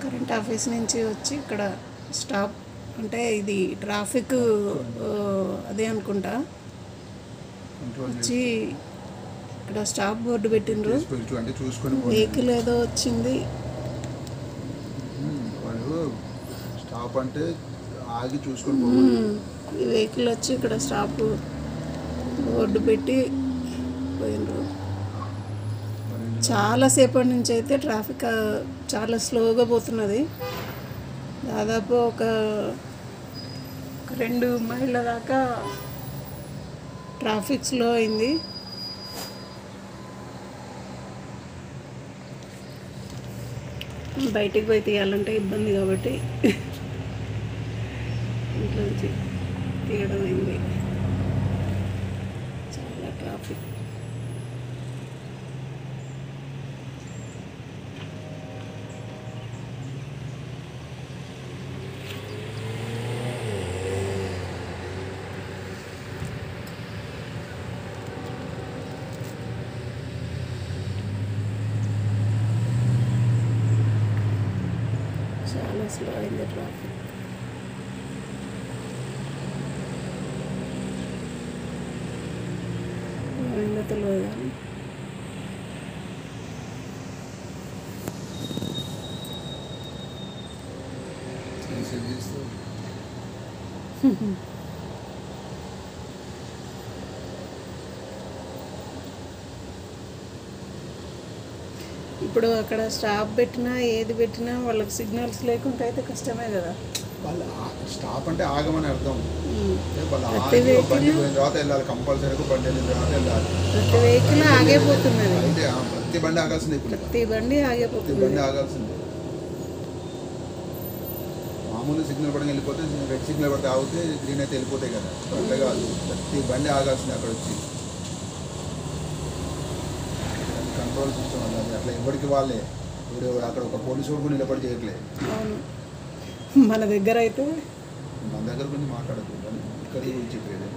Current office నుంచి వచ్చి ఇక్కడ స్టాప్ అంటే ఇది ట్రాఫిక్ అదే అనుకుంటా వచ్చి ఇక్కడ స్టాప్ బోర్డు పెట్టిండ్రు. వెహికల్ ఏదో వచ్చింది. స్టాప్ అంటే ఆగి చూసుకొని ఈ వెహికల్ వచ్చి ఇక్కడ స్టాప్ బోర్డు పెట్టి పోయినరు. చాలాసేపటి నుంచి అయితే ట్రాఫిక్ చాలా స్లోగా పోతున్నది. దాదాపు ఒక 2 మైళ్ళ దాకా ట్రాఫిక్ స్లో అయింది. బయటికి పోయి తీయాలంటే ఇబ్బంది కాబట్టి ఇంట్లోంచి తీయడం అయింది. చాలా ట్రాఫిక్. చాలా స్లో అయింది ట్రాఫిక్. ఏమైందో తెలియదు కానీ ఇప్పుడు అక్కడ స్టాప్ పెట్టినా ఏది పెట్టినా వాళ్ళకి సిగ్నల్స్ లేకుండా అయితే కష్టమే కదా. వాళ్ళ స్టాప్ అంటే ఆగమని అర్థం. ప్రతి తర్వాత వెళ్ళాలి, కంపల్సరీగా బండి వెళ్ళిన తర్వాత వెళ్ళాలి. ప్రతి వెహికల్ ఆగిపోతున్నది. అంటే ప్రతి బండి ఆగాల్సిందే. ప్రతి బండి ఆగిపోతుంది. బండి ఆగాల్సిందే. మామూలు సిగ్నల్ పడంగా వెళ్ళిపోతే, రెడ్ సిగ్నల్ పడితే ఆగితే గ్రీన్ అయితే వెళ్ళిపోతాయి కదా. అట్లా కాదు, ప్రతి బండి ఆగాల్సిందే అక్కడ వచ్చి. కంట్రోల్ సిస్టమ్ అన్నది అట్లా ఎవరికి వాళ్ళే. ఇప్పుడు అక్కడ ఒక పోలీసు కూడా నిలబడి చేయట్లేదు. మన దగ్గర అయితే మన దగ్గర గురించి మాట్లాడదు, ఇక్కడ గురించి చెప్పేది.